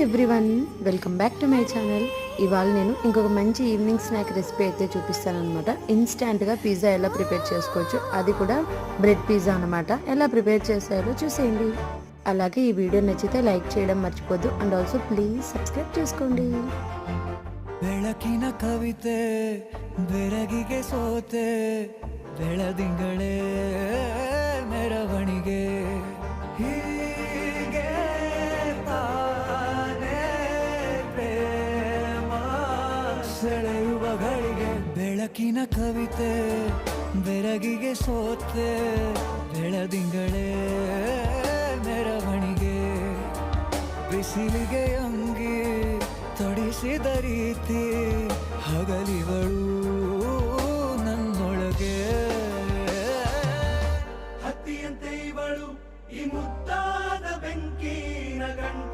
Everyone, welcome back to my channel. ఇవాళ నేను ఇంకొక మంచి ఈవినింగ్ స్నాక్ రెసిపీ అయితే చూపిస్తాను అనమాట. ఇన్స్టాంట్గా పిజ్జా ఎలా ప్రిపేర్ చేసుకోవచ్చు, అది కూడా బ్రెడ్ పిజ్జా అనమాట. ఎలా ప్రిపేర్ చేసారో చూసేయండి. అలాగే ఈ వీడియో నచ్చితే లైక్ చేయడం మర్చిపోద్దు, అండ్ ఆల్సో ప్లీజ్ సబ్స్క్రైబ్ చేసుకోండి. ಬೆಳಕಿನ ಕವಿತೆ ಬೆರಗಿಗೆ ಸೋತೆ ಬೆಳದಿಂಗಳೇ ಮೆರವಣಿಗೆ ಹೀಗೆ ತಾನೇ ಪ್ರೇಮ ಸೆಳೆಯುವ ಗಳಿಗೆ ಬೆಳಕಿನ ಕವಿತೆ ಬೆರಗಿಗೆ ಸೋತೆ ಬೆಳದಿಂಗಳೇ ಮೆರವಣಿಗೆ ಬಿಸಿಲಿಗೆ ಅಂಗಿ ತೊಡಿಸಿದ ರೀತಿ ಹಗಲಿಗಳು ನನ್ನೊಳಗೆ ಹತ್ತಿಯಂತೆ ಇವಳು ಈ ಮುದ್ದಾದ ಬೆಂಕಿನ ಗಂಟು